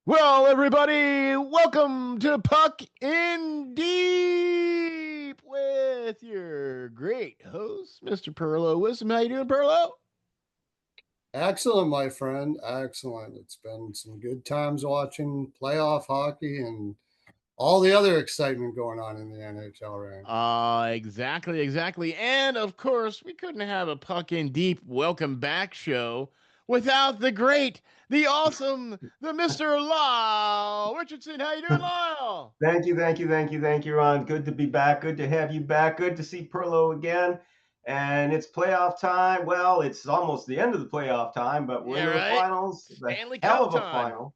Well, everybody, welcome to Puck in Deep with your great host, Mr. Pearlo Wisdom. How you doing, Pearlo? Excellent, my friend. Excellent. It's been some good times watching playoff hockey and all the other excitement going on in the NHL ranks. Exactly. And of course, we couldn't have a Puck in Deep welcome back show without the great, the awesome, the Mr. Lyle Richardson. How you doing, Lyle? Thank you, Ron. Good to be back. Good to have you back. Good to see Perlo again. And it's playoff time. Well, it's almost the end of the playoff time, but we're Yeah, into the right? finals, the Stanley hell Cup of a time. final.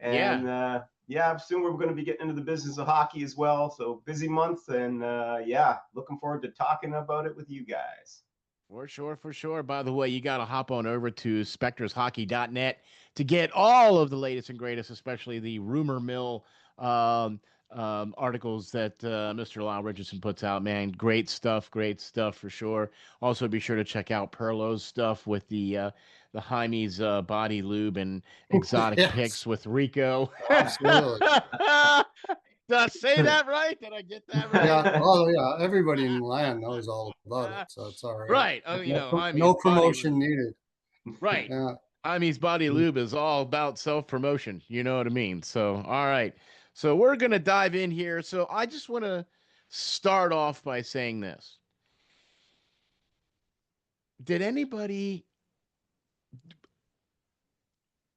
Yeah. And yeah, soon we're going to be getting into the business of hockey as well. So busy month. And yeah, looking forward to talking about it with you guys. For sure. By the way, you got to hop on over to spectreshockey.net to get all of the latest and greatest, especially the rumor mill um, articles that Mr. Lyle Richardson puts out. Man, great stuff for sure. Also, be sure to check out Perlo's stuff with the Jaime's body lube and exotic Yes, pics with Rico. absolutely. Did I say that right? Did I get that Yeah. right? Oh, yeah. Everybody in the land knows all about it, so it's all right. Right. No, Jaime's no body. promotion needed. Right. Yeah. Amy's Body Lube is all about self promotion. You know what I mean? So, all right. So, we're going to dive in here. So, I just want to start off by saying this. Did anybody,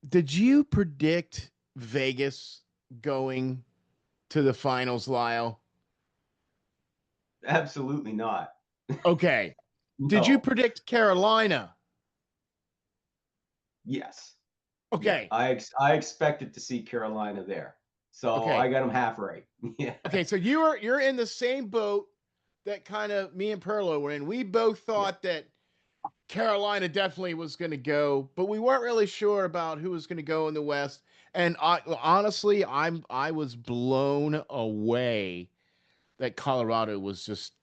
did you predict Vegas going to the finals, Lyle? Absolutely not. Okay. Did you No. predict Carolina? Yes. Yeah. Okay. I expected to see Carolina there. So Okay. I got them half right. Yeah. Okay. So, you're in the same boat that kind of me and Perlo were in. We both Yeah. thought that Carolina definitely was going to go, but we weren't really sure about who was going to go in the West. And honestly, I was blown away that Colorado was just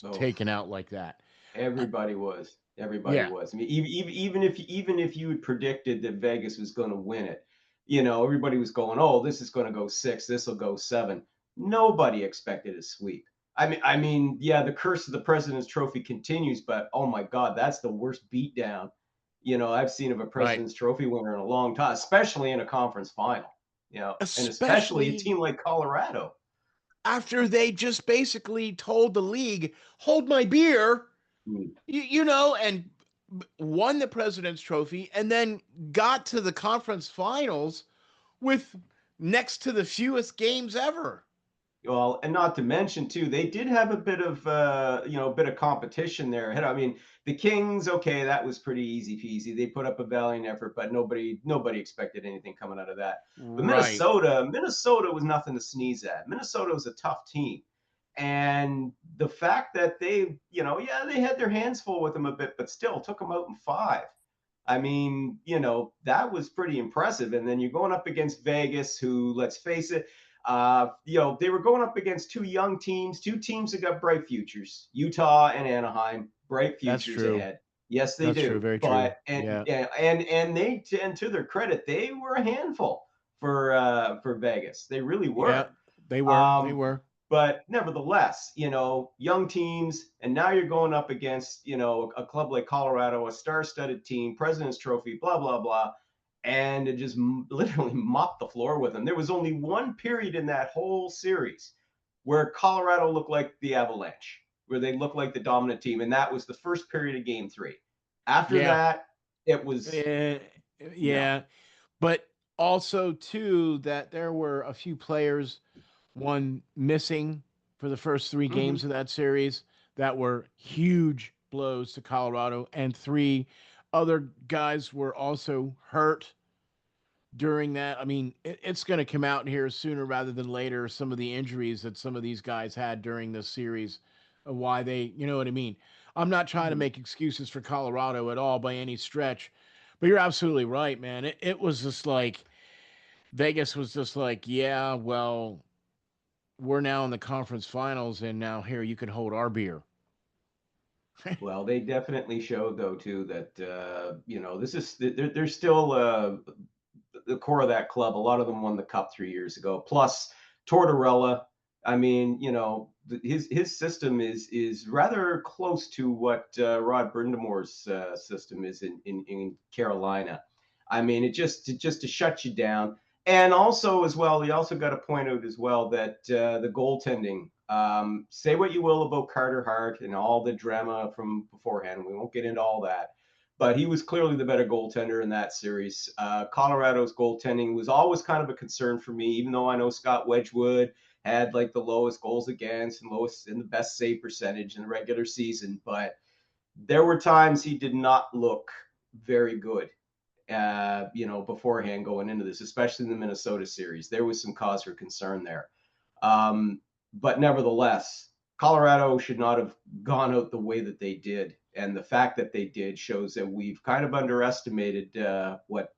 Oh, taken out like that. everybody was. Everybody Yeah, was. I mean, even if you had predicted that Vegas was going to win it, you know, everybody was going, "Oh, this is going to go 6. This will go 7." Nobody expected a sweep. I mean, yeah, the curse of the President's Trophy continues, but oh my God, that's the worst beatdown, I've seen of a right. President's Trophy winner in a long time, especially in a conference final, and especially a Especially team like Colorado. after they just basically told the league, "Hold my beer," Mm. and won the President's Trophy, and then got to the conference finals with next to the fewest games ever. Well, and not to mention too, they did have a bit of a bit of competition there. I mean, the Kings, okay, that was pretty easy peasy. They put up a valiant effort, but nobody expected anything coming out of that. But Right. Minnesota was nothing to sneeze at. Minnesota was a tough team. And the fact that yeah, they had their hands full with them a bit, but still took them out in 5. I mean, that was pretty impressive. And then you're going up against Vegas, who, let's face it, they were going up against two teams that got bright futures, Utah and Anaheim, bright That's futures true. ahead. Yes, they That's true. do. Very true. But and Yeah. and they, and to their credit, they were a handful for Vegas. They really Yeah. were. They were. They Um, were. but nevertheless, young teams, and now you're going up against, a club like Colorado, a star-studded team, President's Trophy, blah blah blah, and it just literally mopped the floor with them. There was only one period in that whole series where Colorado looked like the Avalanche, where they looked like the dominant team, and that was the first period of Game 3. After Yeah. that, it was Eh, no. yeah. But also too that there were a few players, one missing for the first three games Mm-hmm. of that series that were huge blows to Colorado, and three other guys were also hurt during that. I mean, it's going to come out here sooner rather than later. Some of the injuries that some of these guys had during this series, why they, you know what I mean. I'm not trying to Mm-hmm. make excuses for Colorado at all by any stretch, but you're absolutely right, man. It was just like Vegas was just like, yeah, well, we're now in the conference finals, and now here you can hold our beer. Well, they definitely showed though too that this is they're still the core of that club, a lot of them won the cup 3 years ago. Plus Tortorella. I mean, his system is rather close to what Rod Brindamore's system is in Carolina. I mean, it just to shut you down. And also as well, you also got to point out as well that the goaltending. Say what you will about Carter Hart and all the drama from beforehand. We won't get into all that. But he was clearly the better goaltender in that series. Colorado's goaltending was always kind of a concern for me, even though I know Scott Wedgwood had like the lowest goals against and lowest and the best save percentage in the regular season. But there were times he did not look very good, beforehand going into this, especially in the Minnesota series. There was some cause for concern there. But nevertheless, Colorado should not have gone out the way that they did. And the fact that they did shows that we've kind of underestimated what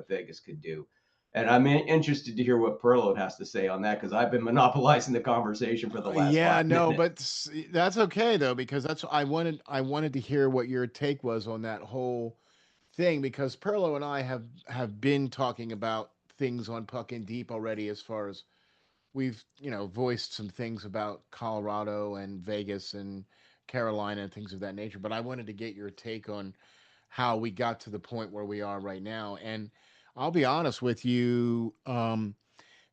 Vegas could do. And I'm interested to hear what Pearlo has to say on that, because I've been monopolizing the conversation for the last 5 minutes. But that's okay though, because I wanted to hear what your take was on that whole thing, because Pearlo and I have been talking about things on Puck in Deep already, as far as we've voiced some things about Colorado and Vegas and Carolina and things of that nature. But I wanted to get your take on how we got to the point where we are right now. And I'll be honest with you,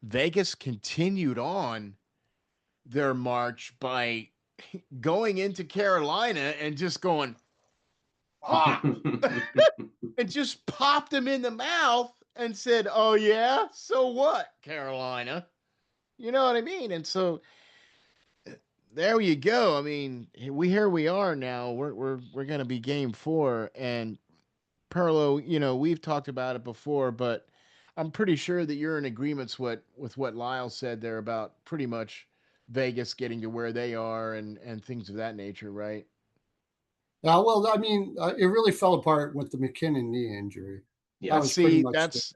Vegas continued on their march by going into Carolina and just going, ah! and just popped him in the mouth and said, "Oh yeah, so what, Carolina?" You know what I mean? And so there you go. I mean, here we are now. We're going to be game 4, and Perlo, we've talked about it before, but I'm pretty sure that you're in agreement with what Lyle said there about pretty much Vegas getting to where they are and things of that nature, right? Yeah, well, I mean, it really fell apart with the McKinnon knee injury. Yeah, that was pretty much that's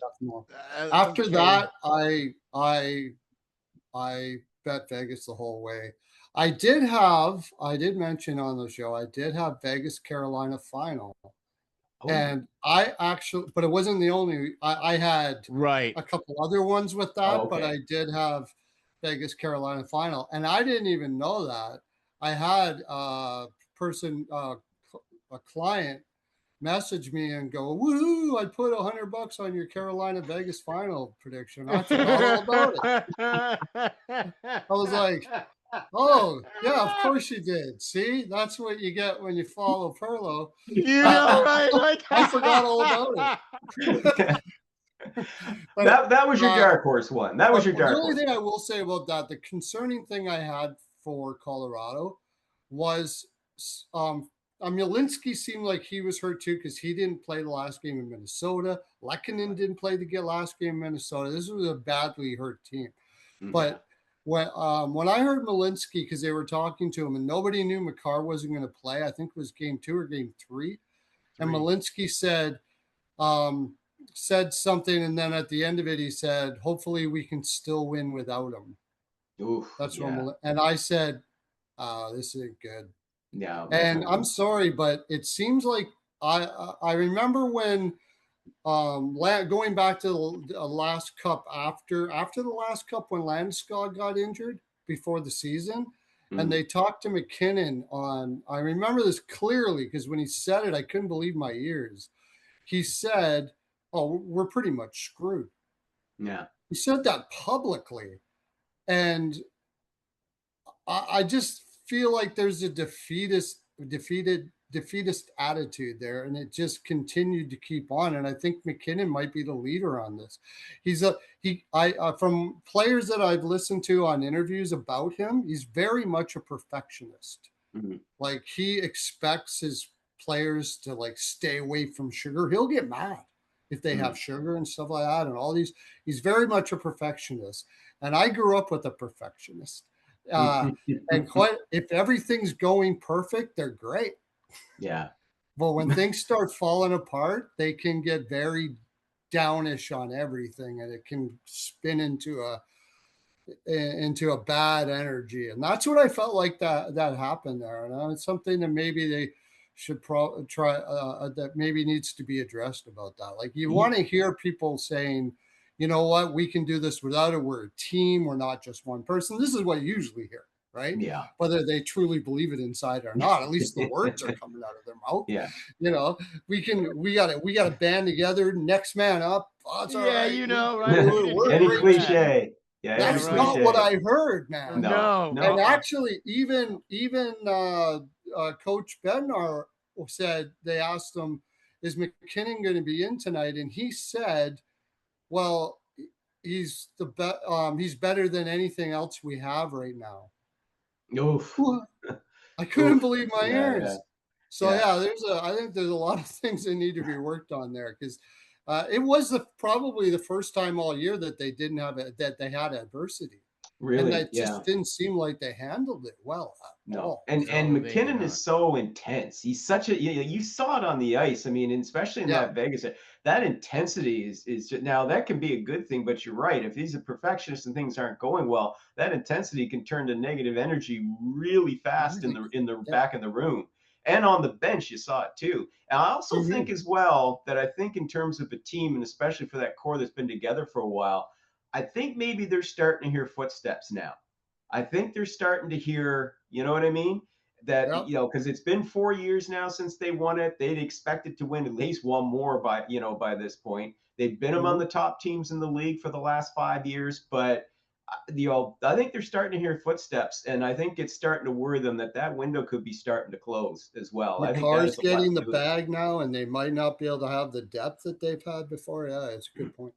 after okay. that. I bet Vegas the whole way. I did mention on the show, I did have Vegas Carolina final. And I actually, but it wasn't the only, I had right a couple other ones with that, okay. But I did have Vegas Carolina final. And I didn't even know that. I had a person, a client message me and go, "Woohoo, I put $100 on your Carolina Vegas final prediction." I forgot all about it. I was like, "Oh, yeah, of course you did. See, that's what you get when you follow Pearlo." Right? Like I forgot all about it. that was your dark horse one. That was your dark horse. The only thing I will say about that, the concerning thing I had for Colorado was Milinski seemed like he was hurt too, because he didn't play the last game in Minnesota. Lehkonen didn't play the last game in Minnesota. This was a badly hurt team. Mm-hmm. But when I heard Milinski, because they were talking to him and nobody knew Makar wasn't going to play, I think it was game 2 or game 3. And Milinski said something, and then at the end of it, he said, "Hopefully we can still win without him." Oof, That's what and I said, "This isn't good." Yeah, and I'm sorry, but it seems like I remember when going back to the last cup after the last cup, when Landeskog got injured before the season, and they talked to McKinnon on. I remember this clearly because when he said it, I couldn't believe my ears. He said, "Oh, we're pretty much screwed." Yeah, he said that publicly, and I just feel like there's a defeatist attitude there, and it just continued to keep on. And I think McKinnon might be the leader on this. From players that I've listened to on interviews about him, he's very much a perfectionist. Mm-hmm. Like, he expects his players to like stay away from sugar. He'll get mad if they have sugar and stuff like that, and all these. He's very much a perfectionist, and I grew up with a perfectionist. And if everything's going perfect, they're great. Yeah. But when things start falling apart, they can get very downish on everything, and it can spin into a bad energy. And that's what I felt like that happened there. And it's something that maybe they should try that maybe needs to be addressed about that. Like, you want to hear people saying, you know what, we can do this without it. We're a team. We're not just one person. This is what you usually hear, right? Yeah. Whether they truly believe it inside or not, at least the words are coming out of their mouth. Yeah. You know, we got to band together. Next man up. Oh, it's all Yeah, right. you We know, can right? do We it. didn't We're hear a Any any of great that. team. cliche. Yeah, Yeah, every That's right. not what cliche. I heard, man. No, No. And actually, even Coach Bednar said, they asked him, "Is McKinnon going to be in tonight?" And he said, "Well, he's he's better than anything else we have right now." Oof. I couldn't Oof. believe my Yeah, yeah, ears. So yeah. yeah, I think there's a lot of things that need to be worked on there, because it was probably the first time all year that they didn't have that they had adversity, and Really, that yeah. just didn't seem like they handled it well at No. all. And no, they did McKinnon is not. so intense. He's such a you saw it on the ice. I mean, and especially in Yeah. that Vegas, that intensity is just, now that can be a good thing, but you're right. If he's a perfectionist and things aren't going well, that intensity can turn to negative energy really fast in Really? the Yeah. back in the room. And on the bench, you saw it too. And I also Mhm. think as well that I think in terms of a team, and especially for that core that's been together for a while, I think maybe they're starting to hear footsteps now. I think they're starting to hear, you know what I mean? That, Yep. because it's been 4 years now since they won it. They'd expected to win at least one more by this point. They've been among Mhm. the top teams in the league for the last 5 years, but I think they're starting to hear footsteps, and I think it's starting to worry them that that window could be starting to close as well. I think that McCarr's has a lot getting the to do with it. bag now, and they might not be able to have the depth that they've had before. Yeah, it's a good point.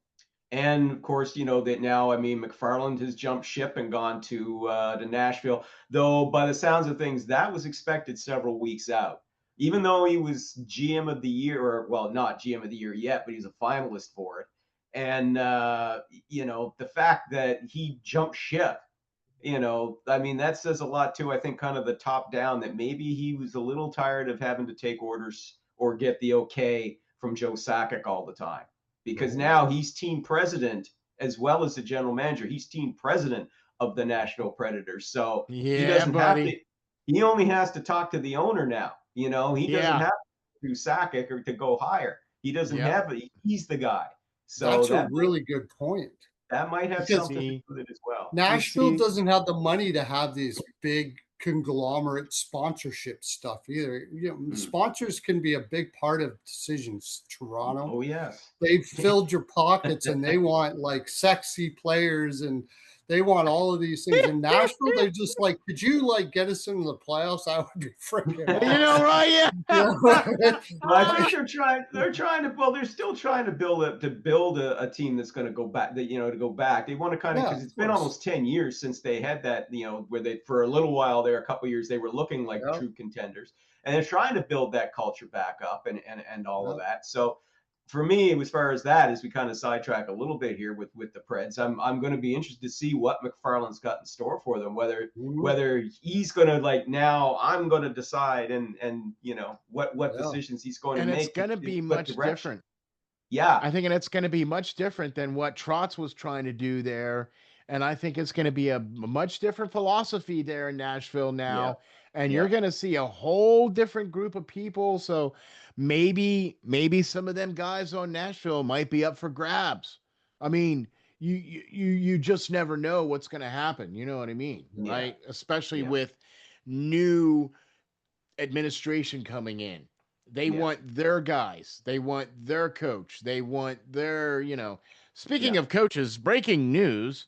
And of course, that now, I mean, McFarland has jumped ship and gone to Nashville. Though, by the sounds of things, that was expected several weeks out. Even though he was GM of the year, or well, not GM of the year yet, but he's a finalist for it. And the fact that he jumped ship, I mean, that says a lot too. I think kind of the top down, that maybe he was a little tired of having to take orders or get the okay from Joe Sakic all the time, because Mhm. now he's team president as well as the general manager. He's team president of the Nashville Predators, so he Yeah, doesn't have to. buddy. He only has to talk to the owner now. He doesn't Yeah, have to do Sakic or to go higher. He doesn't yep. have it. He's the guy. So That's a really good point, that might have because something to See, do with it as well. you Nashville see, doesn't have the money to have these big conglomerate sponsorship stuff either. Hmm. Sponsors can be a big part of decisions. Toronto, Oh yes. they've filled your pockets, and they want like sexy players, and they want all of these things. In Nashville, they're just like, could you like get us into the playoffs? That would be freaking you know, awesome. right? Yeah. Yeah. Well, I think they're trying to well, they're still trying to build a team that's going to go back, to go back. They want to kind of, Yeah, because of it's been course. almost 10 years since they had that, where they, for a little while there, a couple of years, they were looking like Yeah, true contenders, and they're trying to build that culture back up and all of yeah. that. So for me, as far as that, as we kind of sidetrack a little bit here with the Preds, I'm going to be interested to see what McFarland's got in store for them. Whether Mhm. whether he's going to, like, now I'm going to decide, and what Yeah. decisions he's going to And it's make to, going to be what much direction. different. Yeah, I think, and it's going to be much different than what Trotz was trying to do there. And I think it's going to be a much different philosophy there in Nashville yeah, now. And you're yeah, going to see a whole different group of people. So maybe some of them guys on Nashville might be up for grabs. I mean, you just never know what's going to happen. You know what I mean, yeah, right? Especially yeah, with new administration coming in. They yeah, want their guys. They want their coach. They want their. Speaking yeah. of coaches, breaking news: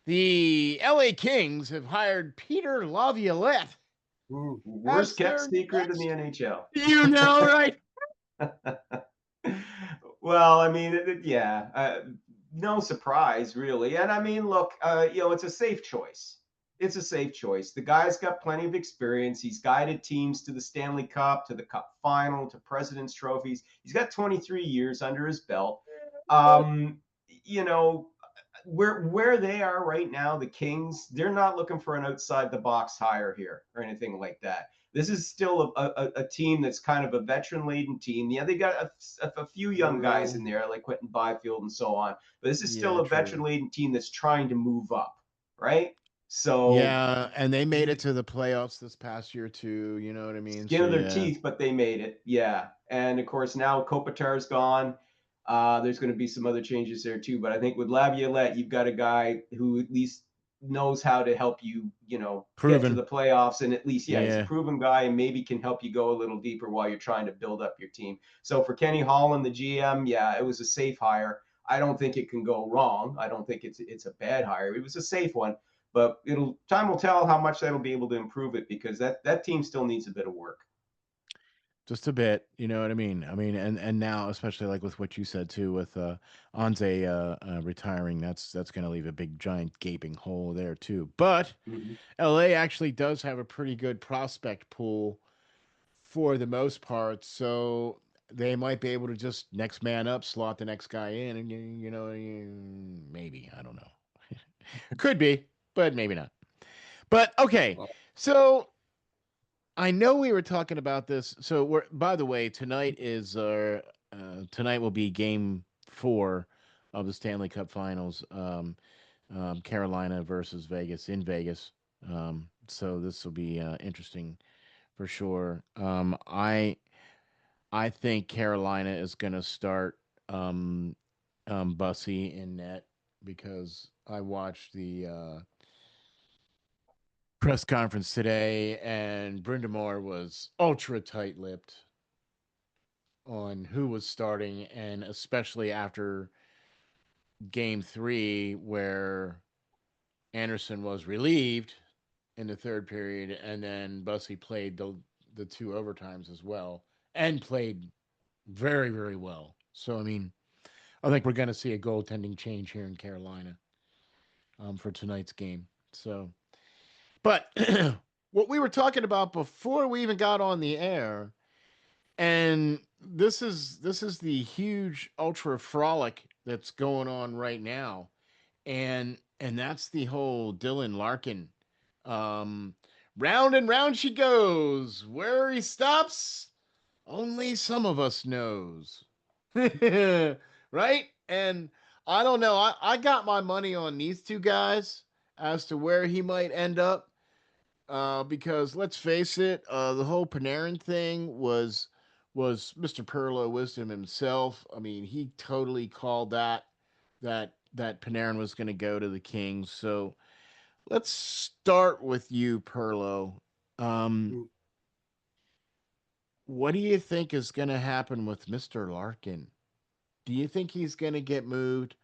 the LA Kings have hired Peter Laviolette Mm. as Worst kept their secret in the next. NHL. You know, right? Well, I mean, yeah, no surprise really. And I mean, look, it's a safe choice. It's a safe choice. The guy's got plenty of experience. He's guided teams to the Stanley Cup, to the Cup final, to President's trophies. He's got 23 years under his belt. Um, you know, where they are right now, the Kings, they're not looking for an outside the box hire here or anything like that. This is still a team that's kind of a veteran laden team. Yeah, they got a few young guys Yeah. in there like Quentin Byfield and so on, but this is still Yeah, a veteran true. laden team that's trying to move up, right? So Yeah, and they made it to the playoffs this past year too. You know what I mean? skin So of their yeah, teeth, but they made it. Yeah. And of cour's now Kopitar's gone. There's going to be some other changes there too. But I think with Laviolette, you've got a guy who at least knows how to help you, get to Proven. the playoffs. And at least, yeah, he's a Yeah. proven guy and maybe can help you go a little deeper while you're trying to build up your team. So for Kenny Holland, the GM, yeah, it was a safe hire. I don't think it can go wrong. I don't think it's a bad hire. It was a safe one, but time will tell how much that'll be able to improve it, because that team still needs a bit of work. Just a bit, you know what I mean? I mean, and now, especially like with what you said too, with Anze retiring, that's going to leave a big giant gaping hole there too. But Mm-hmm. LA actually does have a pretty good prospect pool for the most part, so they might be able to just next man up, slot the next guy in, and maybe, I don't know. Could be, but maybe not. But okay, so I know we were talking about this. So we're, by the way, tonight will be game 4 of the Stanley Cup Finals. Carolina versus Vegas in Vegas. So this will be interesting for sure. I think Carolina is going to start Bussy in net, because I watched the press conference today, and Brindamore was ultra tight-lipped on who was starting, and especially after game 3, where Anderson was relieved in the third period, and then Bussy played the 2 overtimes as well, and played very, very well. So I mean, I think we're going to see a goaltending change here in Carolina for tonight's game. So, but what we were talking about before we even got on the air, and this is the huge ultra frolic that's going on right now, and that's the whole Dylan Larkin. Um, Round and round she goes. Where he stops, only some of us knows. Right? And I don't know. I got my money on these two guys as to where he might end up. Because let's face it, the whole Panarin thing was Mr. Pearlo wisdom himself. I mean, he totally called that Panarin was going to go to the Kings. So let's start with you, Pearlo. Um, what do you think is going to happen with Mr. Larkin? Do you think he's going to get moved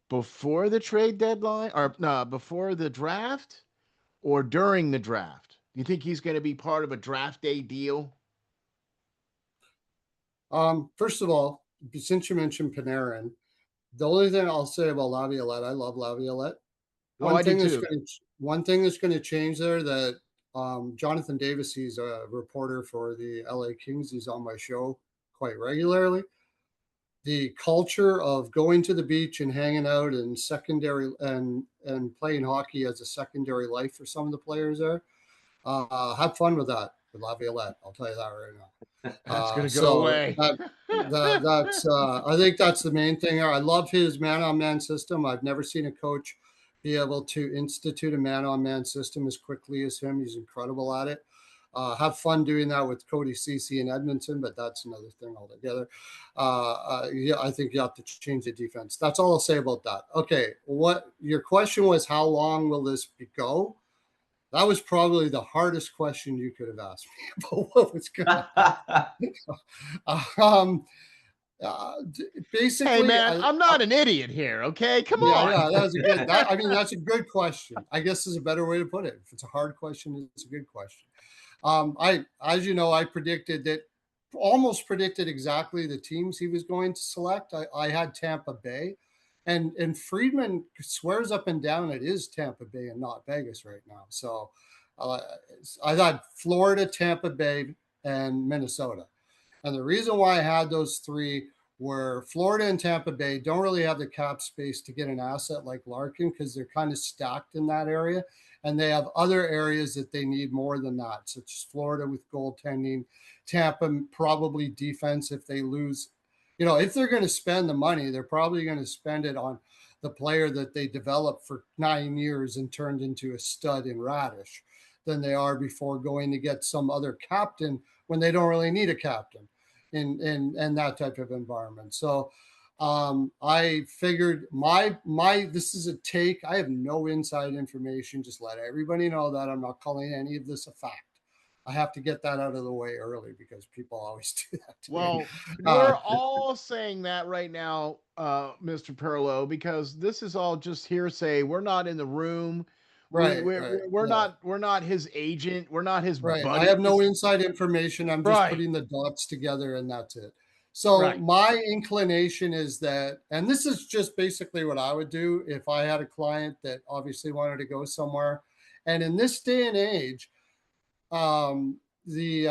before the trade deadline, or no, before the draft, or during the draft? Do you think he's going to be part of a draft day deal? First of all, since you mentioned Panarin, the only thing I'll say about Laviolette, I love Laviolette. Oh, I do too. One thing that's going to change there, that Jonathan Davis, he's a reporter for the LA Kings. He's on my show quite regularly. The culture of going to the beach and hanging out and secondary and playing hockey as a secondary life for some of the players there. Have fun with that with Laviolette. I'll tell you that right now. That's going to go away. That's I think that's the main thing. I love his man-on-man system. I've never seen a coach be able to institute a man-on-man system as quickly as him. He's incredible at it. Have fun doing that with Cody Ceci in Edmonton, but that's another thing altogether. Yeah, I think you have to change the defense. That's all I'll say about that. Okay, what your question was, how long will this go? That was probably the hardest question you could have asked me about what was going to happen. Basically, hey man, I'm not an idiot here. Okay, come on. Yeah, that was a good. I mean, that's a good question. I guess is a better way to put it. If it's a hard question, it's a good question. As you know, I almost predicted exactly the teams he was going to select. I had Tampa Bay, and Friedman swears up and down it is Tampa Bay and not Vegas right now. So I thought Florida, Tampa Bay, and Minnesota. And the reason why I had those three were Florida and Tampa Bay don't really have the cap space to get an asset like Larkin, because they're kind of stacked in that area. And they have other areas that they need more than that, such as Florida with goaltending, Tampa probably defense if they lose. You know, if they're going to spend the money, they're probably going to spend it on the player that they developed for 9 years and turned into a stud in Radish than they are before going to get some other captain when they don't really need a captain in that type of environment. So I figured my this is a take. I have no inside information. Just let everybody know that I'm not calling any of this a fact. I have to get that out of the way early because people always do that to me. Well, Uh, we're all saying that right now, Mr. Perlow, because this is all just hearsay. We're not in the room. We right, we're right, we're yeah, not his agent. We're not his right. I have no buddies. inside information. I'm just Right. putting the dots together, and that's it. So Right. my inclination is that, and this is just basically what I would do if I had a client that obviously wanted to go somewhere. And in this day and age, um, the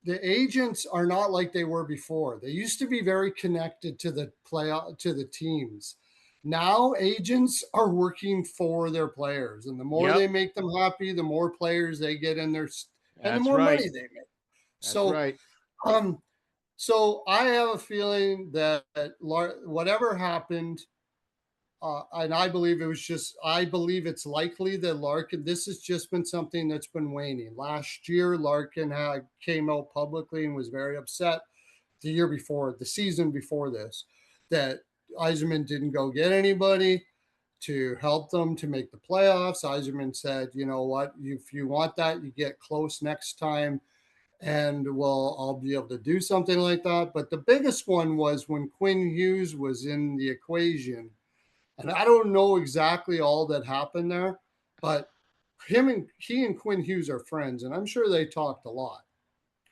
agents are not like they were before. They used to be very connected to the to the teams. Now agents are working for their players, and the more they Yep. make them happy, the more players they get in their, and the That's more right. money they make. That's So, right. um, so I have a feeling that whatever happened, and I believe it was just, I believe it's likely that Larkin, this has just been something that's been waning. Last year, Larkin came out publicly and was very upset the year before, the season before this, that Yzerman didn't go get anybody to help them to make the playoffs. Yzerman said, you know what, if you want that, you get close next time and I'll be able to do something like that. But the biggest one was when Quinn Hughes was in the equation, and I don't know exactly all that happened there, but he and Quinn Hughes are friends, and I'm sure they talked a lot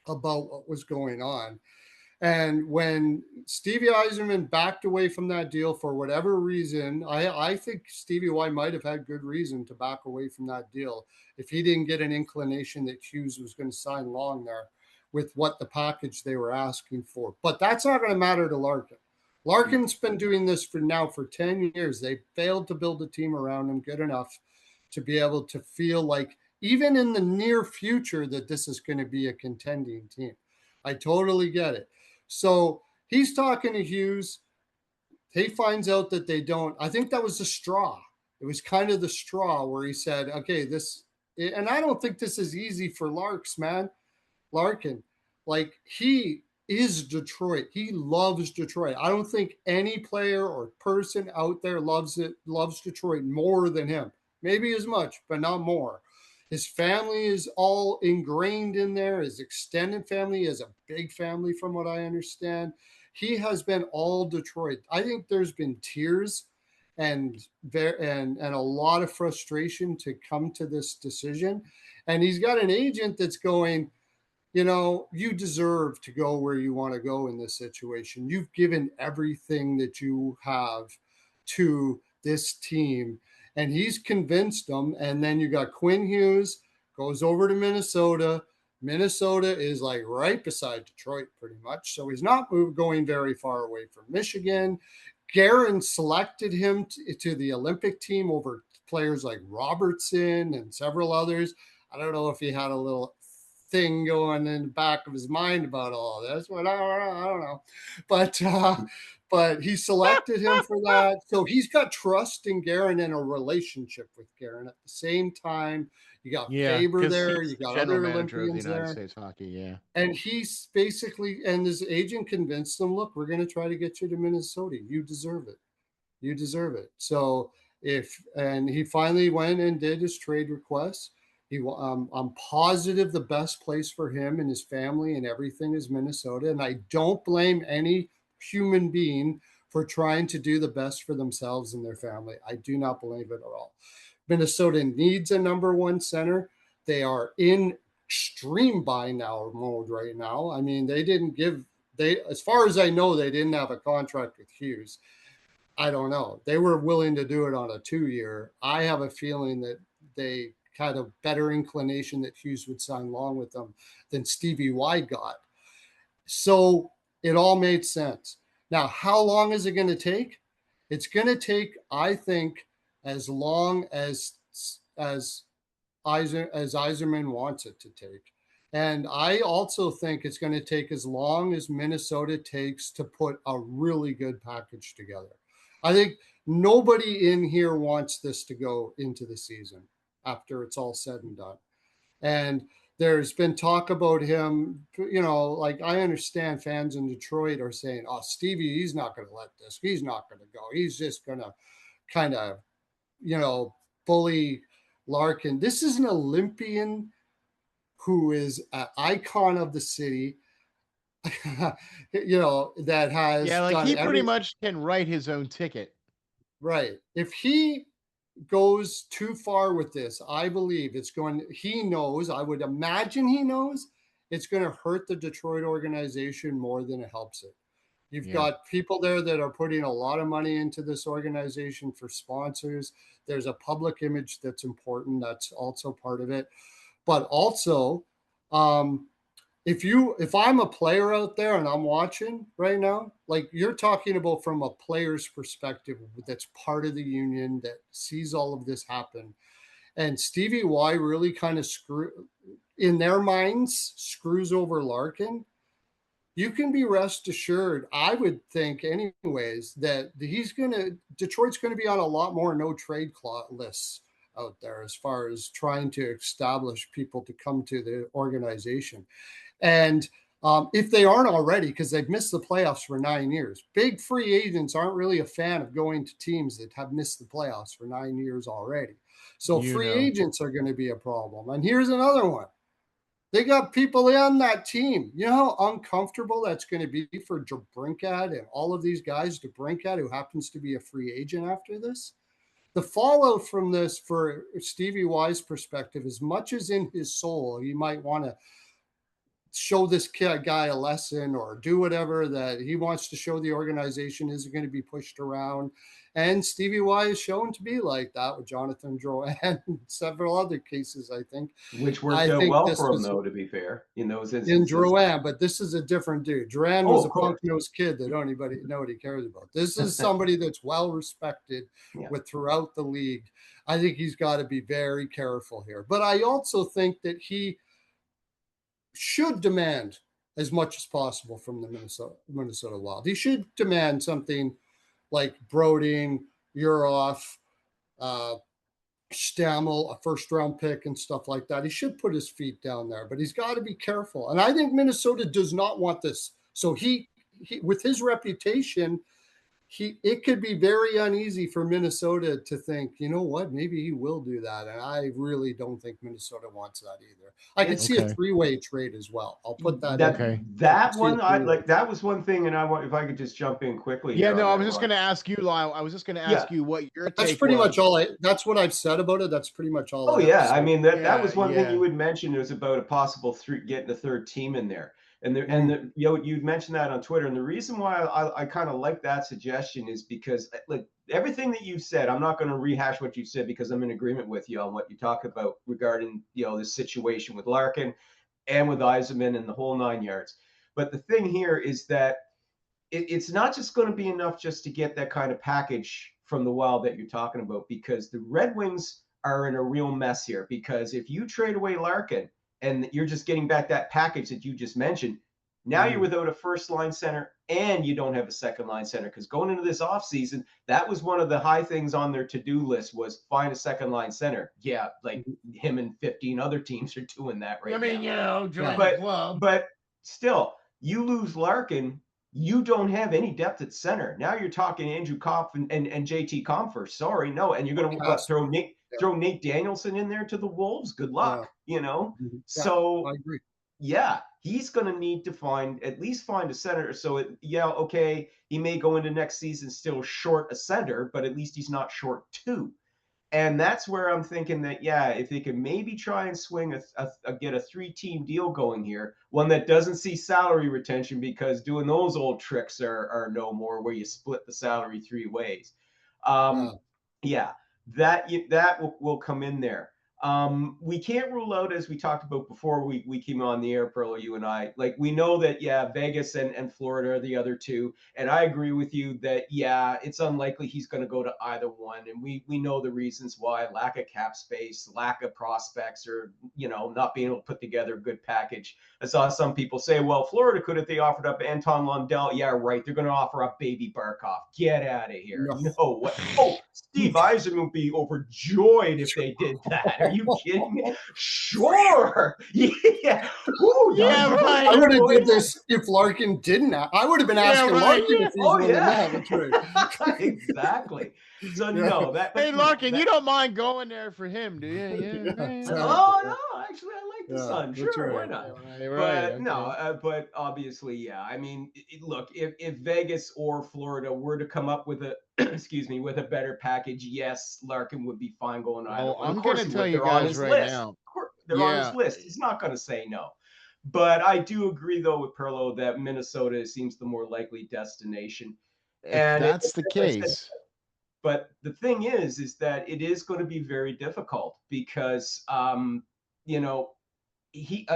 about what was going on. And when Stevie Yzerman backed away from that deal for whatever reason, I think Stevie Y might have had good reason to back away from that deal if he didn't get an inclination that Hughes was going to sign long there with what the package they were asking for. But that's not going to matter to Larkin. Larkin's been doing this for 10 years. They failed to build a team around him good enough to be able to feel like, even in the near future, that this is going to be a contending team. I totally get it. So he's talking to Hughes. He finds out that they don't. I think that was the straw. It was kind of the straw where he said, okay, this, and I don't think this is easy for Larkin. Like, he is Detroit. He loves Detroit. I don't think any player or person out there loves Detroit more than him. Maybe as much, but not more. His family is all ingrained in there. His extended family is a big family, from what I understand. He has been all Detroit. I think there's been tears and a lot of frustration to come to this decision. And he's got an agent that's going, you know, you deserve to go where you want to go in this situation. You've given everything that you have to this team. And he's convinced them. And then you got Quinn Hughes goes over to Minnesota. Minnesota is like right beside Detroit, pretty much. So he's not going very far away from Michigan. Guerin selected him to the Olympic team over players like Robertson and several others. I don't know if he had a little thing going in the back of his mind about all this, but I don't know. But he selected him for that. So he's got trust in Guerin and a relationship with Guerin. At the same time, you got Yeah, Faber because there, he's you the got general other manager of the Olympians United there. States Hockey. Yeah. And he's basically, and his agent convinced him, look, we're going to try to get you to Minnesota. You deserve it. You deserve it. So and he finally went and did his trade request. I'm positive the best place for him and his family and everything is Minnesota. And I don't blame any human being for trying to do the best for themselves and their family. I do not believe it at all. Minnesota needs a number one center. They are in extreme buy now mode right now. I mean, as far as I know, they didn't have a contract with Hughes. I don't know. They were willing to do it on a 2-year. I have a feeling that they had a better inclination that Hughes would sign long with them than Stevie Y got. So it all made sense. Now, how long is it going to take? It's going to take, I think, as long as Yzerman wants it to take. And I also think it's going to take as long as Minnesota takes to put a really good package together. I think nobody in here wants this to go into the season after it's all said and done. And There's been talk about him, like I understand fans in Detroit are saying, oh, Stevie, he's not going to let this. He's not going to go. He's just going to kind of, bully Larkin. This is an Olympian who is an icon of the city, that has Yeah, like done he pretty everything. much can write his own ticket. Right. If he goes too far with this, I believe he knows, I would imagine he knows it's going to hurt the Detroit organization more than it helps it. You've got people there that are putting a lot of money into this organization for sponsors. There's a public image that's important. That's also part of it. But also, if I'm a player out there and I'm watching right now, like you're talking about from a player's perspective that's part of the union that sees all of this happen, and Stevie Y really kind of in their minds screws over Larkin, you can be rest assured, I would think anyways, that Detroit's going to be on a lot more no trade lists out there as far as trying to establish people to come to the organization. And if they aren't already, because they've missed the playoffs for 9 years, big free agents aren't really a fan of going to teams that have missed the playoffs for 9 years already. So free agents are going to be a problem. And here's another one. They got people on that team. You know how uncomfortable that's going to be for DeBrincat and all of these guys, DeBrincat, who happens to be a free agent after this? The fallout from this for Stevie Y's perspective, as much as in his soul, he might want to show this guy a lesson or do whatever that he wants to show the organization isn't going to be pushed around. And Stevie Y is shown to be like that with Jonathan Drouin and several other cases, I think. Which worked out well for him, though, to be fair, in those instances. In Drouin, but this is a different dude. Drouin was a punk-nosed kid that nobody cares about. This is somebody that's well-respected throughout the league. I think he's got to be very careful here. But I also think that he should demand as much as possible from the Minnesota Wild. He should demand something like Brodin, Urhoff, Stammel, a first-round pick and stuff like that. He should put his feet down there, but he's got to be careful. And I think Minnesota does not want this. So he with his reputation, it could be very uneasy for Minnesota to think, you know what, maybe he will do that. And I really don't think Minnesota wants that either. I could see a three-way trade as well. I'll put that in. That one, that was one thing, and if I could just jump in quickly. Yeah, no, I was just going to ask you, Lyle. I was just going to ask you what your that's take pretty was. much all that's what I've said about it. That's pretty much all. Oh, yeah. I mean, that was one thing you would mention. It was about a possible getting a third team in there. And you'd mentioned that on Twitter. And the reason why I kind of like that suggestion is because like everything that you've said, I'm not going to rehash what you said because I'm in agreement with you on what you talk about regarding, this situation with Larkin and with Yzerman and the whole 9 yards. But the thing here is that it's not just going to be enough just to get that kind of package from the Wild that you're talking about, because the Red Wings are in a real mess here. Because if you trade away Larkin, and you're just getting back that package that you just mentioned, now you're without a first-line center and you don't have a second-line center. Because going into this offseason, that was one of the high things on their to-do list was find a second-line center. Yeah, like him and 15 other teams are doing that right now. But still, you lose Larkin, you don't have any depth at center. Now you're talking Andrew Kopf and JT Compher. Sorry, no. And you're going to throw Nate Danielson in there to the Wolves. Good luck, So, I agree. Yeah, he's going to need to at least find a center. So, he may go into next season still short a center, but at least he's not short two. And that's where I'm thinking that, if they could maybe try and swing get a 3-team deal going here, one that doesn't see salary retention, because doing those old tricks are no more, where you split the salary 3 ways. That will come in there. We can't rule out, as we talked about before we came on the air, Pearlo, you and I, like we know that, Vegas and Florida are the other two. And I agree with you that, it's unlikely he's going to go to either one. And we know the reasons why: lack of cap space, lack of prospects, or, not being able to put together a good package. I saw some people say, well, Florida could if they offered up Anton Lundell. Yeah, right. They're going to offer up Baby Barkov. Get out of here. No. What? Oh, Steve Yzerman would be overjoyed if they did that. Are you kidding me? Sure. Yeah. Ooh, Yeah, Dodger. right. I would have did this if Larkin didn't. I would have been Yeah, asking right, Larkin yeah. if he's Oh, willing to yeah. have a trade. Exactly. So Yeah. no, that. But Hey, no, Larkin, that, you don't mind going there for him, do you? Yeah, Yeah, yeah, exactly. oh no, actually, I like the Yeah, Sun. that's Sure, why right. not? right, right, But no, okay. but obviously, yeah. I mean, look, if Vegas or Florida were to come up with a excuse me with a better package, yes, Larkin would be fine going either Oh, one. Of I'm course gonna he tell would. you They're on guys his right list. now. Of course, they're on his Yeah, list. He's not going to say no. But I do agree though with Pearlo that Minnesota seems the more likely destination. if And that's the as I said, case, but the thing is that it is going to be very difficult because you know he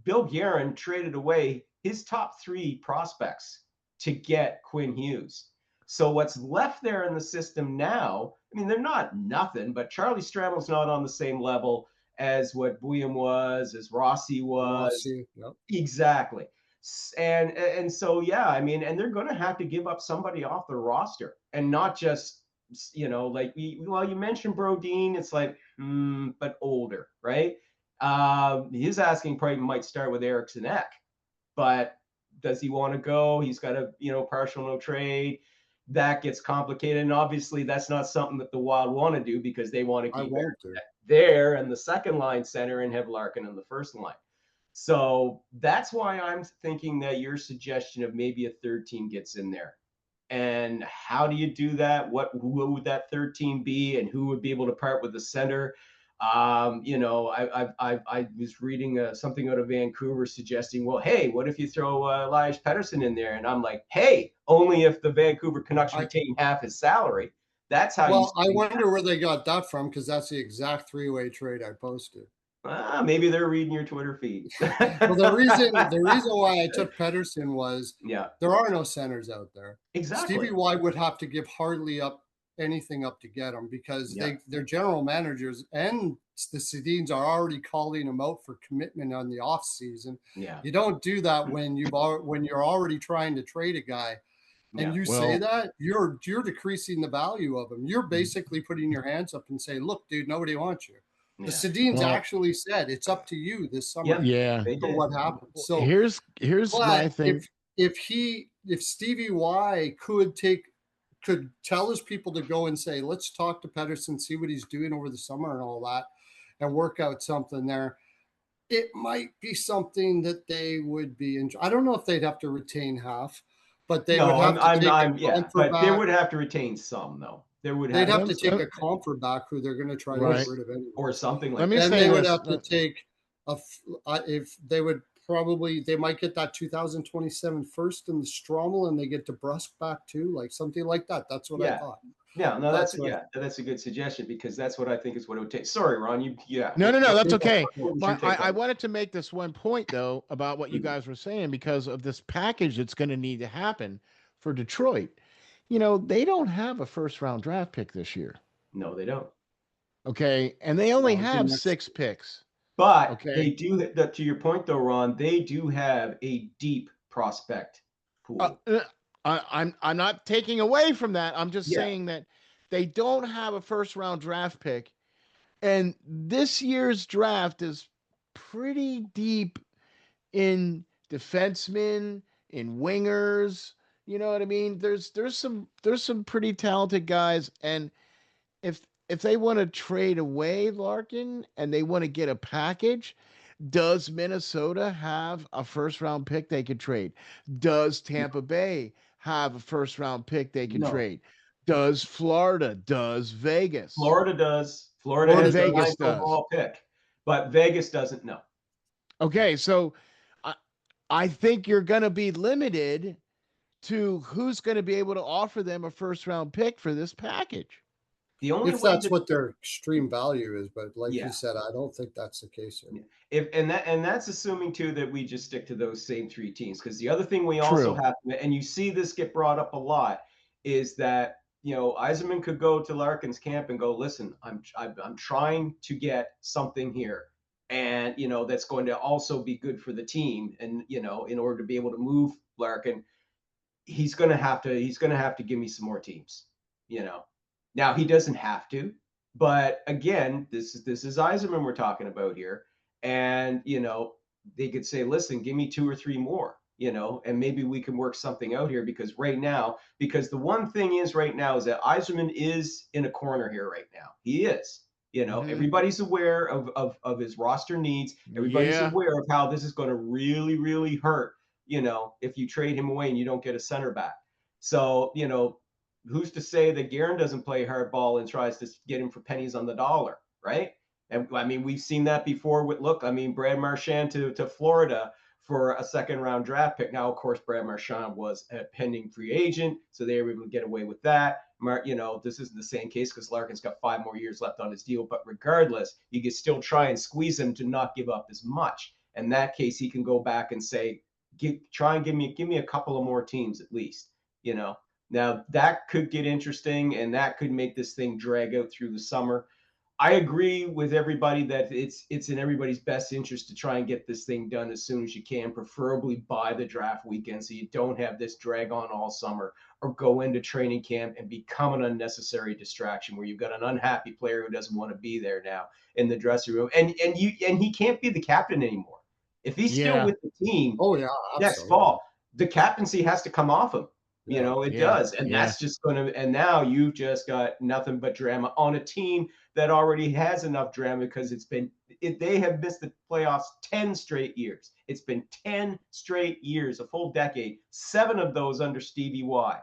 Bill Guerin traded away his top 3 prospects to get Quinn Hughes. So what's left there in the system now, I mean, they're not nothing, but Charlie Stramel's not on the same level as what Bouillon was, as Rossi was. Rossi, yep. Exactly. And so yeah, I mean, and they're going to have to give up somebody off the roster and not just like you mentioned Brodeen, it's like but older, right? His asking price might start with Eriksson Ek, but does he want to go? He's got a partial no trade. That gets complicated, and obviously that's not something that the Wild want to do because they want to I keep won't do. there and the second line center and have Larkin in the first line. So that's why I'm thinking that your suggestion of maybe a third team gets in there. And how do you do that? Who would that third team be, and who would be able to part with the center? I was reading something out of Vancouver suggesting, well, hey, what if you throw Elias Pettersson in there? And I'm like, hey, only if the Vancouver Canucks retain half his salary. That's how Well, I you. wonder where they got that from because that's the exact 3-way trade I posted. Maybe they're reading your Twitter feed. Well, the reason why I took Pettersson was Yeah, there are no centers out there. exactly. Stevie Y would have to give hardly anything up to get him because their general managers and the Sedins are already calling him out for commitment on the off season. Yeah, You don't do that when you're already trying to trade a guy. And you say that you're decreasing the value of him. You're basically putting your hands up and say, "Look, dude, nobody wants you." The Sedins actually said it's up to you this summer. yeah. For what happens. So Here's my but thing. if Stevie Y could tell his people to go and say, let's talk to Pettersson, see what he's doing over the summer and all that, and work out something there, it might be something that they would be. I don't know if they'd have to retain half, but they would have to take a comfort but they back. would have to retain some though. They'd have to take a comfort back who they're going to try to get rid of anyway, or something like Let me that. Then say they would this. have to take if they would probably they might get that 2027 first in the Strommel and they get DeBrusque back too, like something like that. That's what I thought. Yeah, no, That's that's a good suggestion because that's what I think is what it would take. Sorry, Ron, No, that's okay. What was your But take I on it? wanted to make this one point though about what you guys were saying because of this package that's going to need to happen for Detroit. They don't have a first round draft pick this year. No, they don't. Okay, and they only Well, have next- 6 picks. But Okay. they do. To your point, though, Ron, they do have a deep prospect pool. I'm not taking away from that. I'm just Yeah. saying that they don't have a first round draft pick, and this year's draft is pretty deep in defensemen, in wingers. You know what I mean? There's some pretty talented guys, and if they want to trade away Larkin and they want to get a package, does Minnesota have a first round pick they could trade? Does Tampa Bay have a first round pick they could trade? Does Florida? Does Vegas? Florida does. Florida has the Vegas 9th does. overall pick, but Vegas doesn't know. Okay, so I think you're going to be limited to who's going to be able to offer them a first round pick for this package. The only if way that's what their extreme value is, but like Yeah. you said, I don't think that's the case here. and that's assuming too that we just stick to those same 3 teams, because the other thing we also have, and you see this get brought up a lot, is that Yzerman could go to Larkin's camp and go, listen, I'm trying to get something here, and that's going to also be good for the team, and in order to be able to move Larkin, he's going to have to give me some more teams. Now he doesn't have to, But again, this is Yzerman we're talking about here. And, they could say, listen, give me 2 or 3 more, and maybe we can work something out here because the one thing is right now is that Yzerman is in a corner here right now. He is. Everybody's aware of his roster needs. Everybody's Yeah. aware of how this is going to really, really hurt, if you trade him away and you don't get a center back. So, who's to say that Guerin doesn't play hardball and tries to get him for pennies on the dollar, right? And I mean, we've seen that before with Brad Marchand to Florida for a second round draft pick. Now, of course, Brad Marchand was a pending free agent, so they were able to get away with that. This isn't the same case because Larkin's got 5 more years left on his deal. But regardless, you can still try and squeeze him to not give up as much. In that case, he can go back and say, try and give me a couple of more teams at least. Now that could get interesting, and that could make this thing drag out through the summer. I agree with everybody that it's in everybody's best interest to try and get this thing done as soon as you can, preferably by the draft weekend, so you don't have this drag on all summer or go into training camp and become an unnecessary distraction where you've got an unhappy player who doesn't want to be there now in the dressing room, and he can't be the captain anymore. If he's still with the team, next fall, the captaincy has to come off him. It does. And that's just and now you've just got nothing but drama on a team that already has enough drama because they have missed the playoffs 10 straight years. It's been 10 straight years, a full decade, 7 of those under Stevie Y.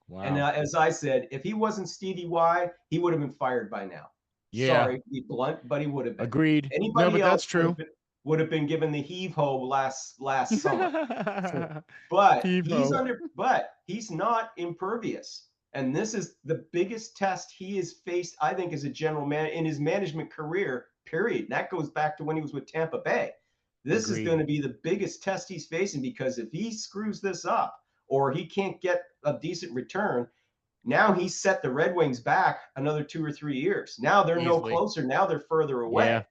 Wow. And as I said, if he wasn't Stevie Y, he would have been fired by now. Sorry to be blunt, but he would have been. Agreed. Anybody but else that's true. would have been given the heave-ho last summer. But he's not impervious. And this is the biggest test he has faced, I think, as a general man in his management career, period. And that goes back to when he was with Tampa Bay. This is going to be the biggest test he's facing, because if he screws this up or he can't get a decent return, now he's set the Red Wings back another 2 or 3 years. Now they're no closer. Now they're further away. Yeah.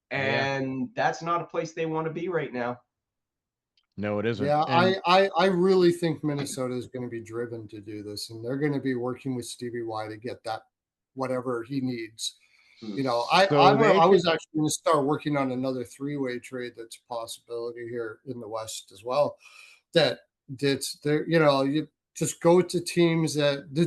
And that's not a place they want to be right now. No, it isn't. Yeah, I really think Minnesota is going to be driven to do this, and they're going to be working with Stevie Y to get that whatever he needs. I was actually going to start working on another 3-way trade that's a possibility here in the West as well. That's there. You just go to teams that do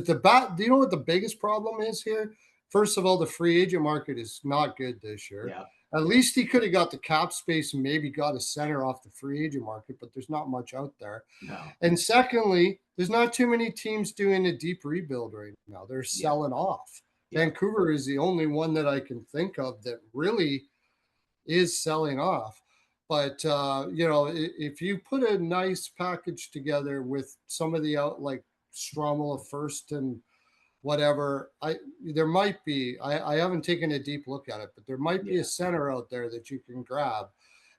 you know what the biggest problem is here? First of all, the free agent market is not good this year. Yeah. At least he could have got the cap space and maybe got a center off the free agent market, but there's not much out there. No. And secondly, there's not too many teams doing a deep rebuild right now. They're selling off. Yeah. Vancouver is the only one that I can think of that really is selling off. But, if you put a nice package together with some of the like Strommel first and whatever, there might be, I haven't taken a deep look at it, but there might be a center out there that you can grab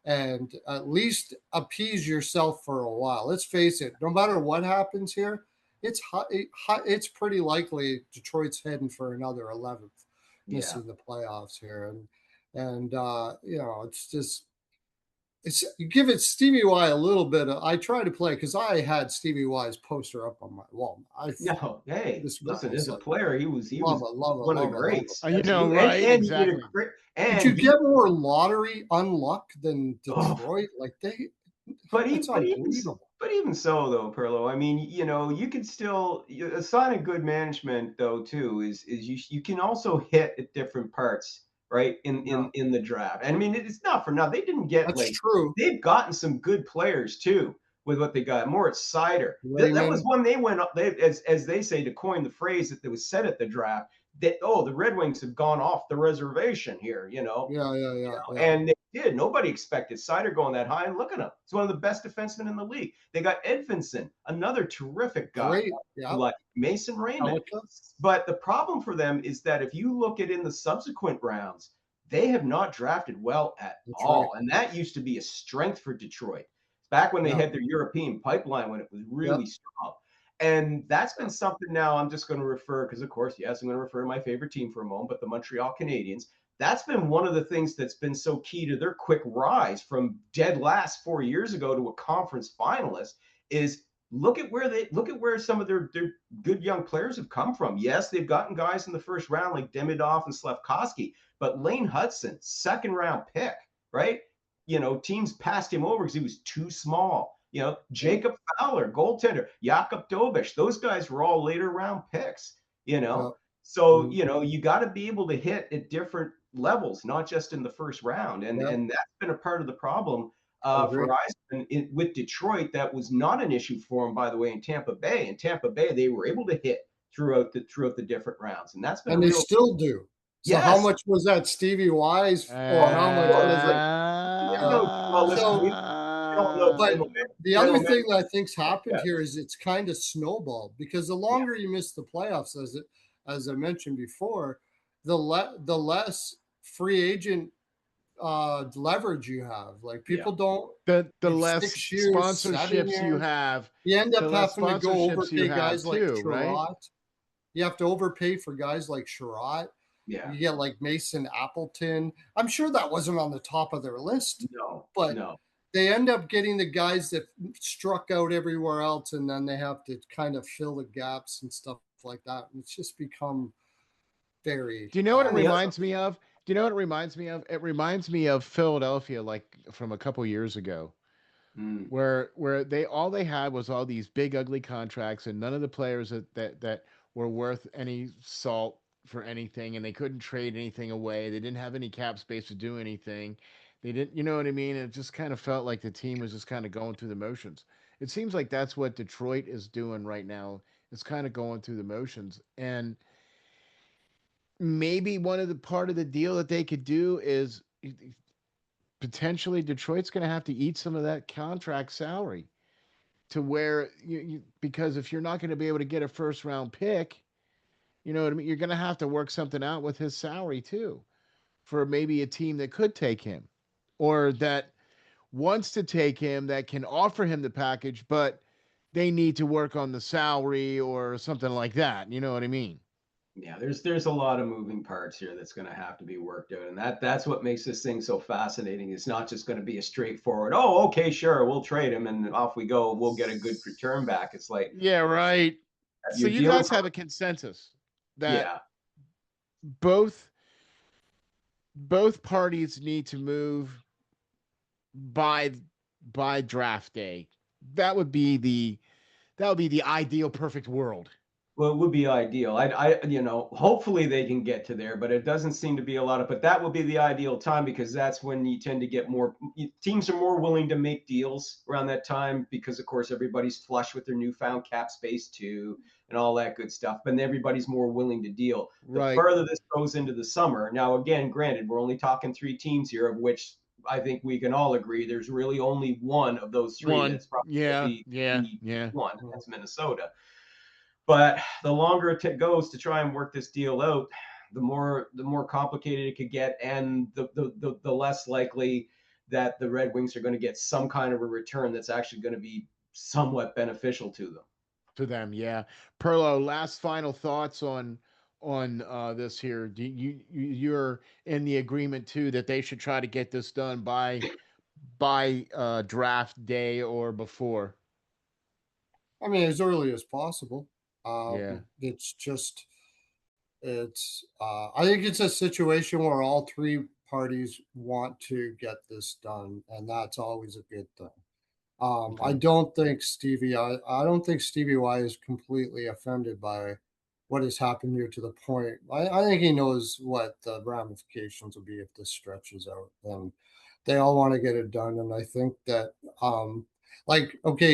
and at least appease yourself for a while. Let's face it, no matter what happens here, it's pretty likely Detroit's heading for another 11th, missing the playoffs here. And it's just, you give it Stevie Y a little bit. I try to play because I had Stevie Y's poster up on my wall. Listen, as a player, he was one of the greats. Right? Exactly. Did you get more lottery unluck than Detroit? But even so, though, Pearlo, I mean, you can still a sign of good management, though, too, is you can also hit at different parts. Right in the draft. I mean, it's not for now. They didn't get true. They've gotten some good players too with what they got. Moritz Seider. That was when they went up. As they say, to coin the phrase that was said at the draft, that the Red Wings have gone off the reservation here. Yeah. And they did. Nobody expected Seider going that high, and look at him. He's one of the best defensemen in the league. They got Edvinsson, another terrific guy. Like Mason Raymond. But the problem for them is that if you look at in the subsequent rounds, they have not drafted well at all. Right. And that used to be a strength for Detroit. Back when they had their European pipeline, when it was really strong. And that's been something now I'm just going to refer, because of course, I'm going to refer to my favorite team for a moment, but the Montreal Canadiens. That's been one of the things that's been so key to their quick rise from dead last 4 years ago to a conference finalist is look at where some of their good young players have come from. Yes, they've gotten guys in the first round like Demidov and Slafkovsky, but Lane Hudson, second round pick, right? Teams passed him over because he was too small. Jacob Fowler, goaltender, Jakub Dobish, those guys were all later round picks. So you got to be able to hit at different levels, not just in the first round, and that's been a part of the problem for Yzerman with Detroit. That was not an issue for him, by the way, in Tampa Bay. In Tampa Bay, they were able to hit throughout the different rounds, and that's been they still do. So how much was that Stevie Wise, or how much was it? But the other thing that I think's happened here is it's kind of snowballed, because the longer you miss the playoffs, as I mentioned before, the less free agent leverage you have. Like, people don't, the less sponsorships you have. You end up having to go overpay guys like Sherratt. Right? You have to overpay for guys like Sherratt. Yeah. You get like Mason Appleton. I'm sure that wasn't on the top of their list. But they end up getting the guys that struck out everywhere else, and then they have to kind of fill the gaps and stuff like that. And it's just become very. Do you know what it reminds me of? Do you know what it reminds me of? It reminds me of Philadelphia, like from a couple years ago, where all they had was all these big ugly contracts, and none of the players that were worth any salt for anything, and they couldn't trade anything away. They didn't have any cap space to do anything. They didn't, you know what I mean? It just kind of felt like the team was just kind of going through the motions. It seems like that's what Detroit is doing right now. It's kind of going through the motions. And maybe part of the deal that they could do is potentially Detroit's going to have to eat some of that contract salary, to where because if you're not going to be able to get a first round pick, you know what I mean? You're going to have to work something out with his salary too, for maybe a team that could take him, or that wants to take him, that can offer him the package, but they need to work on the salary or something like that. You know what I mean? Yeah, there's a lot of moving parts here that's going to have to be worked out, and that's what makes this thing so fascinating. It's not just going to be a straightforward, oh, okay, sure, we'll trade him and off we go, we'll get a good return back. It's like, yeah, right. So you guys have a consensus that both parties need to move by draft day. That would be the ideal perfect world. Well, it would be ideal. Hopefully they can get to there, but it doesn't seem to be a lot of, but that would be the ideal time, because that's when you tend to get more teams are more willing to make deals around that time, because of course everybody's flush with their newfound cap space too, and all that good stuff. But everybody's more willing to deal. The further this goes into the summer. Now, again, granted, we're only talking 3 teams here, of which I think we can all agree there's really only one of those 3 that's probably one. That's Minnesota. But the longer it goes to try and work this deal out, the more complicated it could get, and the less likely that the Red Wings are going to get some kind of a return that's actually going to be somewhat beneficial to them. To them, yeah. Pearlo, last final thoughts on this here. Do you're in the agreement too that they should try to get this done by draft day or before? I mean, as early as possible. Yeah. It's just, I think it's a situation where all 3 parties want to get this done, and that's always a good thing. Okay. I don't think Stevie Y is completely offended by what has happened here, to the point. I think he knows what the ramifications will be if this stretches out, and they all want to get it done. And I think that,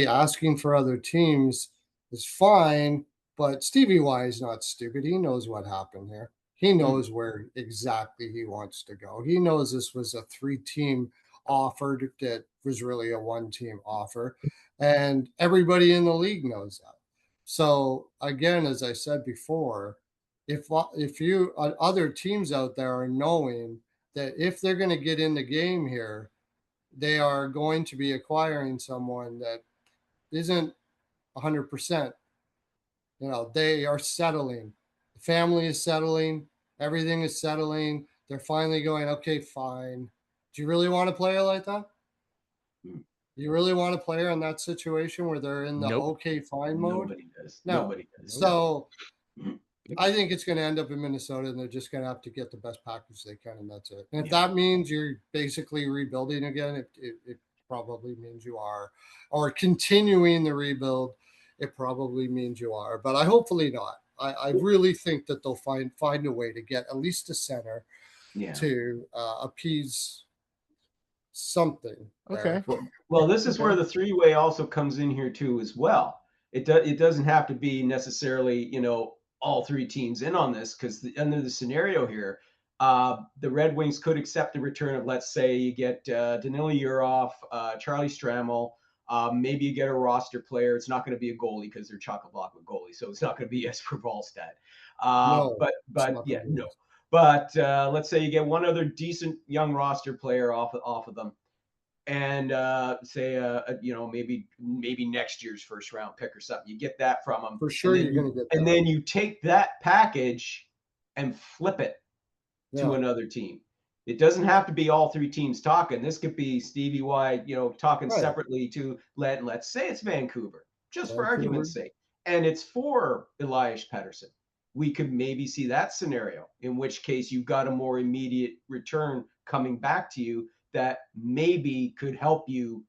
asking for other teams is fine, but Stevie Y is not stupid. He knows what happened here. He knows where exactly he wants to go. He knows this was a 3-team offer that was really a 1-team offer, and everybody in the league knows that. So again, as I said before, if you other teams out there are knowing that if they're going to get in the game here, they are going to be acquiring someone that isn't 100%. They are settling. The family is settling. Everything is settling. They're finally going, okay, fine. Do you really want a player like that? You really want a player in that situation where they're in the Nope. okay, fine mode? Nobody does. No. Nobody does. So I think it's going to end up in Minnesota, and they're just going to have to get the best package they can, and that's it. And if that means you're basically rebuilding again, it probably means you are, or continuing the rebuild, it probably means you are. But I hopefully not. I really think that they'll find a way to get at least a center to appease something. Okay. Well, this is where the three-way also comes in here too, as well. It doesn't have to be necessarily, you know, all three teams in on this, because under the scenario here, the Red Wings could accept the return of, let's say, you get Danila Yurov, Charlie Stramel. Maybe you get a roster player. It's not going to be a goalie because they're chock-a-block with goalies, so it's not going to be Jesper Wallstedt. No, but yeah, no. But let's say you get one other decent young roster player off of them, and say you know, maybe next year's first round pick or something. You get that from them for sure. You're going to get that. And then you take that package and flip it to another team. It doesn't have to be all three teams talking. This could be Stevie Y, you know, talking separately to let's say it's Vancouver, just for argument's sake, and it's for Elias Pettersson. We could maybe see that scenario, in which case you've got a more immediate return coming back to you that maybe could help you.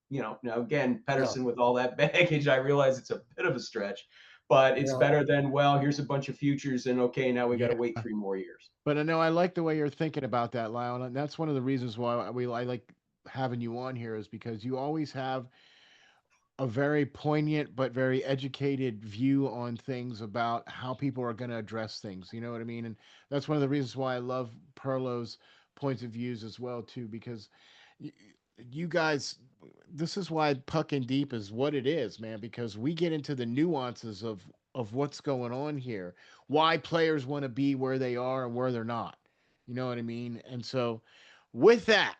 You know, now again, Pettersson with all that baggage, I realize it's a bit of a stretch, but it's better than, well, here's a bunch of futures and okay, now we got to wait 3 more years. But I know I like the way you're thinking about that, Lyle, and that's one of the reasons why I like having you on here, is because you always have a very poignant but very educated view on things about how people are going to address things. You know what I mean? And that's one of the reasons why I love Pearlo's points of views as well too, because you guys, this is why Puck and Deep is what it is, man, because we get into the nuances of what's going on here, why players want to be where they are and where they're not. You know what I mean? And so with that,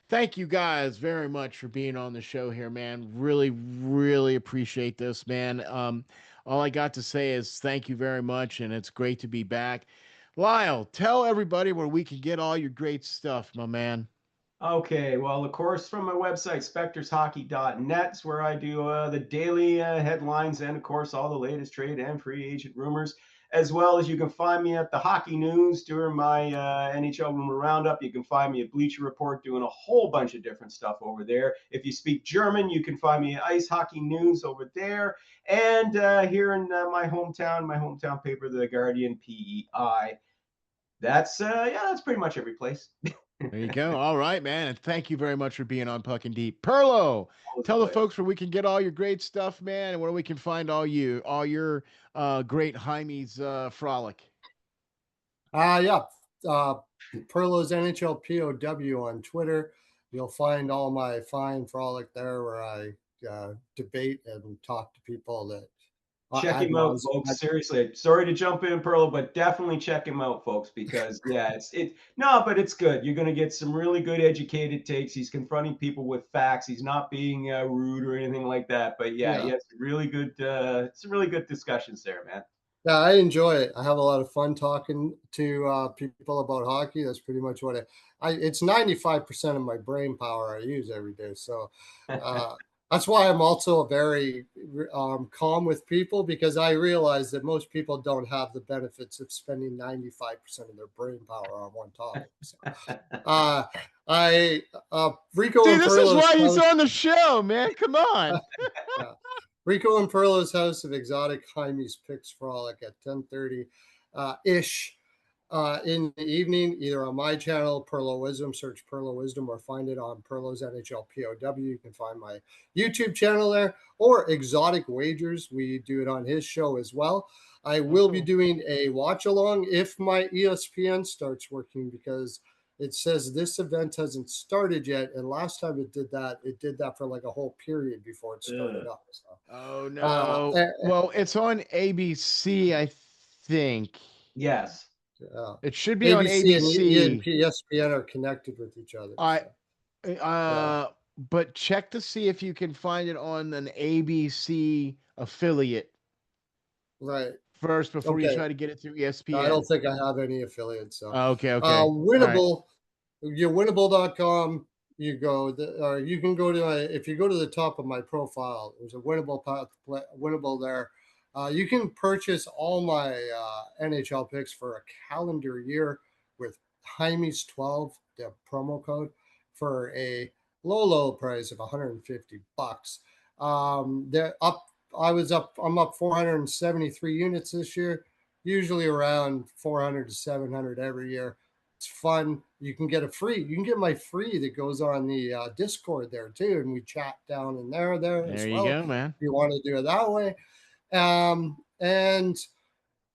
thank you guys very much for being on the show here, man. Really, really appreciate this, man. All I got to say is thank you very much, and it's great to be back. Lyle, tell everybody where we can get all your great stuff, my man. Okay, well, of course, from my website, spectorshockey.net, is where I do the daily headlines and, of course, all the latest trade and free agent rumors, as well as you can find me at the Hockey News during my NHL Rumor Roundup. You can find me at Bleacher Report doing a whole bunch of different stuff over there. If you speak German, you can find me at Ice Hockey News over there. And here in my hometown paper, The Guardian, PEI. That's pretty much every place. There you go. All right, man. And thank you very much for being on Puck and Deep. Perlo, tell the folks where we can get all your great stuff, man, and where we can find all your great Jaime's frolic. Perlo's NHL POW on Twitter. You'll find all my fine frolic there, where I debate and talk to people that check him out, folks. Seriously, sorry to jump in, Pearlo, but definitely check him out, folks, because but it's good. You're going to get some really good educated takes. He's confronting people with facts. He's not being rude or anything like that. But he has really good, some really good discussions there, man. Yeah, I enjoy it. I have a lot of fun talking to people about hockey. That's pretty much what it's 95% of my brain power I use every day. So that's why I'm also very calm with people, because I realize that most people don't have the benefits of spending 95% of their brain power on one topic. So, Rico. See, and this Perlo's is why he's on the show, man. Come on. Rico and Pearlo's House of Exotic Jaime's Picks Frolic at 10:30 ish in the evening, either on my channel, Pearlo Wisdom, search Pearlo Wisdom, or find it on Pearlo's NHL POW. You can find my YouTube channel there, or Exotic Wagers. We do it on his show as well. I will be doing a watch along if my ESPN starts working, because it says this event hasn't started yet, and last time it did that for like a whole period before it started up. So. Oh no! Well, it's on ABC, I think. Yes. It should be on ABC. And ESPN are connected with each other. But check to see if you can find it on an ABC affiliate. Right. First, before you try to get it through ESPN. No, I don't think I have any affiliates. So. Okay. Winnable. Right. Winnable.com. you go, or you can go to if you go to the top of my profile, there's a winnable path, winnable there. You can purchase all my NHL picks for a calendar year with Jaime's12, the promo code, for a low price of $150. They're up. I'm up 473 units this year. Usually around 400 to 700 every year. It's fun. You can get you can get my free that goes on the Discord there too, and we chat down in there There as you well. go, man. If you want to do it that way, and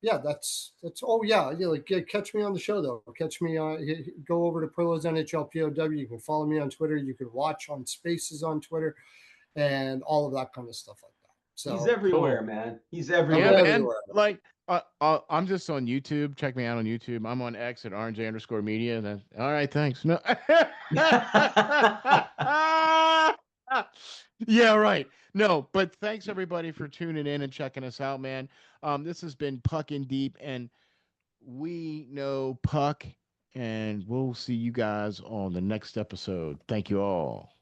yeah, that's oh yeah, like catch me on the show though. Catch me on go over to Pearlo's NHL POW. You can follow me on Twitter. You can watch on Spaces on Twitter, and all of that kind of stuff like that. So He's everywhere, Cool. man. He's Yeah, everywhere. man. everywhere. Like, I'm just on YouTube. Check me out on YouTube. I'm on X at RNJ_media. All right, thanks. No. Yeah, right. No, but thanks everybody for tuning in and checking us out, man. This has been Puck in Deep, and we know Puck, and we'll see you guys on the next episode. Thank you all.